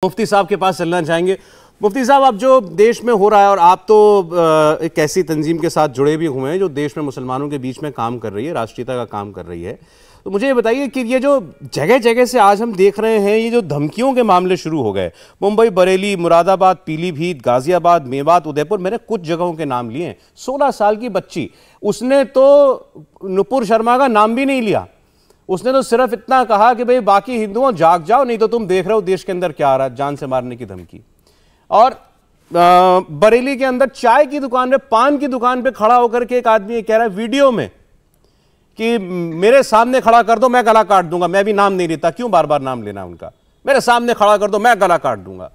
मुफ्ती साहब के पास चलना चाहेंगे। मुफ्ती साहब, अब जो देश में हो रहा है, और आप तो एक ऐसी तंजीम के साथ जुड़े भी हुए हैं जो देश में मुसलमानों के बीच में काम कर रही है, राष्ट्रीयता का काम कर रही है, तो मुझे ये बताइए कि ये जो जगह जगह से आज हम देख रहे हैं, ये जो धमकियों के मामले शुरू हो गए, मुंबई, बरेली, मुरादाबाद, पीलीभीत, गाजियाबाद, मेवात, उदयपुर, मैंने कुछ जगहों के नाम लिए हैं। 16 साल की बच्ची, उसने तो नुपुर शर्मा का नाम भी नहीं लिया, उसने तो सिर्फ इतना कहा कि भाई बाकी हिंदुओं जाग जाओ, नहीं तो तुम देख रहे हो देश के अंदर क्या आ रहा है, जान से मारने की धमकी। और बरेली के अंदर चाय की दुकान पे, पान की दुकान पे खड़ा होकर के एक आदमी कह रहा है वीडियो में कि मेरे सामने खड़ा कर दो, मैं गला काट दूंगा। मैं भी नाम नहीं लेता, क्यों बार बार नाम लेना उनका। मेरे सामने खड़ा कर दो, मैं गला काट दूंगा।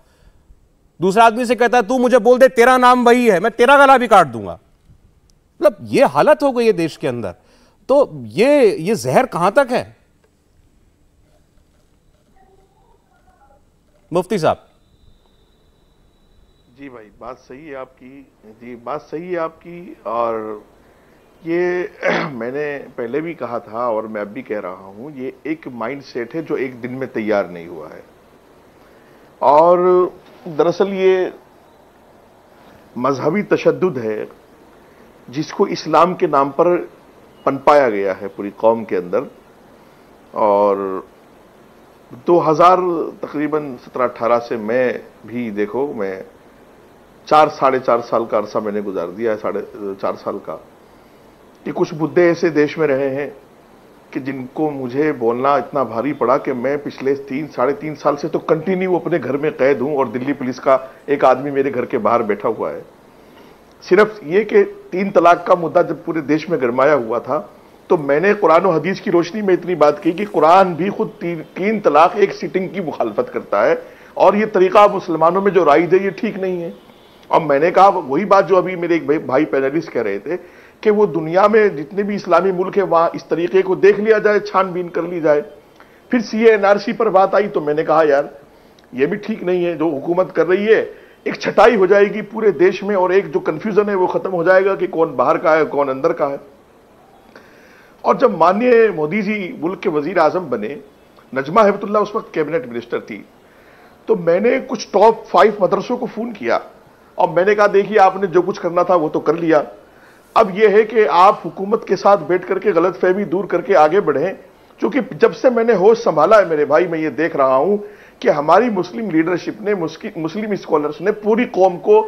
दूसरा आदमी से कहता है तू मुझे बोल दे तेरा नाम वही है, मैं तेरा गला भी काट दूंगा। मतलब ये हालत हो गई है देश के अंदर। तो ये जहर कहां तक है मुफ्ती साहब? जी भाई, बात सही है आपकी। जी, बात सही है आपकी। और ये मैंने पहले भी कहा था और मैं अब भी कह रहा हूं, ये एक माइंड सेट है जो एक दिन में तैयार नहीं हुआ है। और दरअसल ये मजहबी तशद्दुद है जिसको इस्लाम के नाम पर पनपाया गया है पूरी कौम के अंदर। और 2000 तकरीबन 17-18 से मैं भी, देखो, मैं 4-4.5 साल का अरसा मैंने गुजार दिया है, 4.5 साल का, कि कुछ मुद्दे ऐसे देश में रहे हैं कि जिनको मुझे बोलना इतना भारी पड़ा कि मैं पिछले 3-3.5 साल से तो कंटिन्यू अपने घर में कैद हूं और दिल्ली पुलिस का एक आदमी मेरे घर के बाहर बैठा हुआ है। सिर्फ ये कि 3 तलाक का मुद्दा जब पूरे देश में गरमाया हुआ था, तो मैंने कुरान और हदीस की रोशनी में इतनी बात की कि कुरान भी खुद 3 तलाक एक सिटिंग की मुखालफत करता है, और ये तरीका मुसलमानों में जो राइज है ये ठीक नहीं है। और मैंने कहा वही बात जो अभी मेरे एक भाई पैनलिस्ट कह रहे थे कि वो दुनिया में जितने भी इस्लामी मुल्क है वहां इस तरीके को देख लिया जाए, छानबीन कर ली जाए। फिर सीए एनआरसी पर बात आई तो मैंने कहा यार ये भी ठीक नहीं है जो हुकूमत कर रही है। एक छटाई हो जाएगी पूरे देश में और एक जो कंफ्यूजन है वो खत्म हो जाएगा कि कौन बाहर का है कौन अंदर का है। और जब माननीय मोदी जी मुल्क के वजीर आजम बने, नजमा हेपतुल्लाह उस वक्त कैबिनेट मिनिस्टर थी, तो मैंने कुछ टॉप 5 मदरसों को फोन किया और मैंने कहा देखिए आपने जो कुछ करना था वो तो कर लिया, अब यह है कि आप हुकूमत के साथ बैठ करके गलतफहमी दूर करके आगे बढ़ें। क्योंकि जब से मैंने होश संभाला है मेरे भाई, मैं ये देख रहा हूं कि हमारी मुस्लिम लीडरशिप ने, मुस्लिम स्कॉलर्स ने पूरी कौम को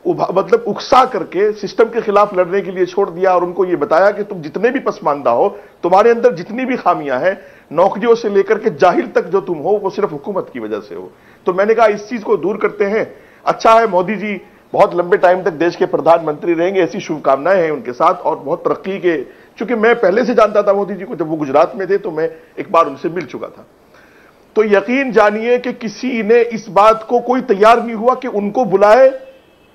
मतलब उकसा करके सिस्टम के खिलाफ लड़ने के लिए छोड़ दिया और उनको ये बताया कि तुम जितने भी पसमानदा हो, तुम्हारे अंदर जितनी भी खामियां हैं, नौकरियों से लेकर के जाहिल तक जो तुम हो, वो सिर्फ हुकूमत की वजह से हो। तो मैंने कहा इस चीज को दूर करते हैं। अच्छा है मोदी जी बहुत लंबे टाइम तक देश के प्रधानमंत्री रहेंगे, ऐसी शुभकामनाएं हैं उनके साथ, और बहुत तरक्की के, चूंकि मैं पहले से जानता था मोदी जी को, जब वो गुजरात में थे तो मैं एक बार उनसे मिल चुका था। तो यकीन जानिए कि किसी ने इस बात को कोई तैयार नहीं हुआ कि उनको बुलाए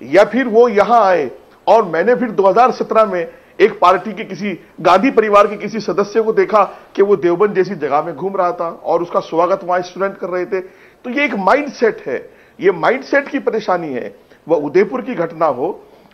या फिर वो यहां आए। और मैंने फिर 2017 में एक पार्टी के किसी गांधी परिवार के किसी सदस्य को देखा कि वो देवबंद जैसी जगह में घूम रहा था और उसका स्वागत वहां स्टूडेंट कर रहे थे। तो ये एक माइंडसेट है, ये माइंडसेट की परेशानी है। वह उदयपुर की घटना हो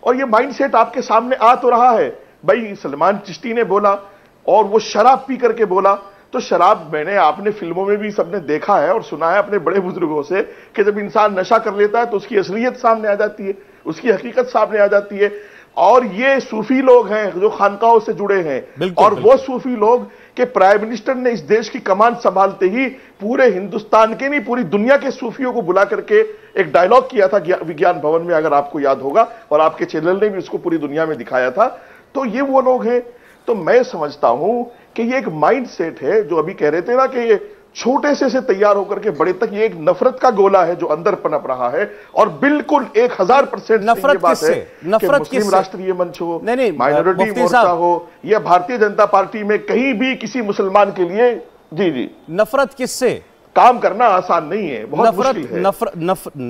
और ये माइंडसेट आपके सामने आ तो रहा है। भाई सलमान चिश्ती ने बोला और वो शराब पी करके बोला, तो शराब मैंने आपने फिल्मों में भी सबने देखा है और सुना है अपने बड़े बुजुर्गों से कि जब इंसान नशा कर लेता है तो उसकी असलियत सामने आ जाती है, उसकी हकीकत सामने आ जाती है। और ये सूफी लोग हैं जो खानकाहों से जुड़े हैं, और वो सूफी लोग के प्राइम मिनिस्टर ने इस देश की कमान संभालते ही पूरे हिंदुस्तान के नहीं पूरी दुनिया के सूफियों को बुला करके एक डायलॉग किया था विज्ञान भवन में, अगर आपको याद होगा, और आपके चैनल ने भी उसको पूरी दुनिया में दिखाया था। तो ये वो लोग हैं। तो मैं समझता हूं कि ये एक माइंड सेट है जो अभी कह रहे थे ना कि ये छोटे से तैयार होकर के बड़े तक, ये एक नफरत का गोला है जो अंदर पनप रहा है। और बिल्कुल 1000% नफरत किससे? नफरत मुस्लिम राष्ट्रीय मंच हो, माइनॉरिटी मोर्चा हो, या भारतीय जनता पार्टी में कहीं भी किसी मुसलमान के लिए, जी नफरत किससे? काम करना आसान नहीं है, बहुत मुश्किल है।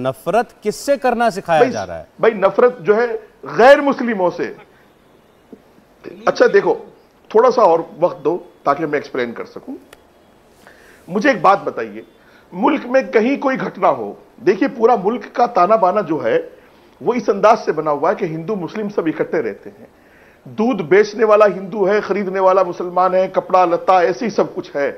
नफरत किससे करना सिखाया जा रहा है? भाई नफरत जो है गैर मुस्लिमों से। अच्छा देखो, थोड़ा सा और वक्त दो ताकि मैं एक्सप्लेन कर सकूं। मुझे एक बात बताइए, मुल्क में कहीं कोई घटना हो, देखिए पूरा मुल्क का ताना बाना जो है वो इस अंदाज से बना हुआ है कि हिंदू मुस्लिम सब इकट्ठे रहते हैं। दूध बेचने वाला हिंदू है, खरीदने वाला मुसलमान है, कपड़ा लत्ता ऐसे ही सब कुछ है।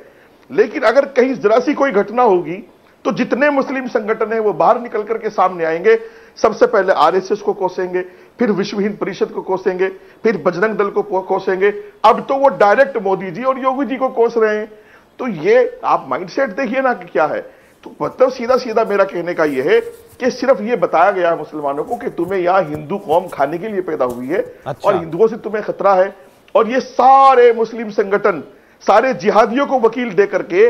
लेकिन अगर कहीं जरा सी कोई घटना होगी तो जितने मुस्लिम संगठन हैं वो बाहर निकल करके सामने आएंगे। सबसे पहले आरएसएस को कोसेंगे, फिर विश्व हिंद परिषद को कोसेंगे, फिर बजरंग दल को कोसेंगे। अब तो वो डायरेक्ट मोदी जी और योगी जी को कोस रहे हैं। तो ये आप माइंडसेट देखिए ना कि क्या है। तो मतलब सीधा सीधा मेरा कहने का यह है कि सिर्फ ये बताया गया है मुसलमानों को कि तुम्हें यहां हिंदू कौम खाने के लिए पैदा हुई है और हिंदुओं से तुम्हें खतरा है। और ये सारे मुस्लिम संगठन सारे जिहादियों को वकील दे करके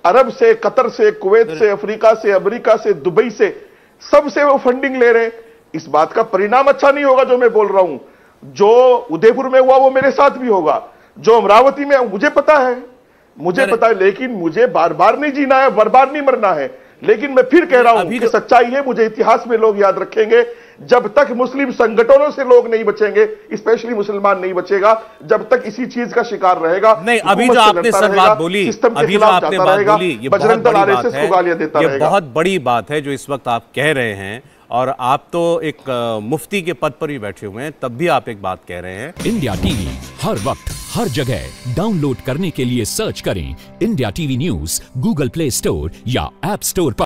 अरब से, कतर से, कुवैत से, अफ्रीका से, अमेरिका से, दुबई से, सबसे वो फंडिंग ले रहे हैं। इस बात का परिणाम अच्छा नहीं होगा जो मैं बोल रहा हूं। जो उदयपुर में हुआ वो मेरे साथ भी होगा, जो अमरावती में मुझे पता है, लेकिन मुझे बार बार नहीं जीना है, बार बार नहीं मरना है। लेकिन मैं फिर कह रहा हूं कि सच्चाई है, मुझे इतिहास में लोग याद रखेंगे। जब तक मुस्लिम संगठनों से लोग नहीं बचेंगे, स्पेशली मुसलमान नहीं बचेगा, जब तक इसी चीज का शिकार रहेगा। नहीं, अभी जो आपने सर बात बोली, अभी जो आपने बात बोली, ये बहुत बड़ी बात है, ये बहुत बड़ी बात है जो इस वक्त आप कह रहे हैं। और आप तो एक मुफ्ती के पद पर भी बैठे हुए हैं, तब भी आप एक बात कह रहे हैं। इंडिया टीवी हर वक्त हर जगह डाउनलोड करने के लिए सर्च करें India TV news Google play store या ऐप स्टोर पर।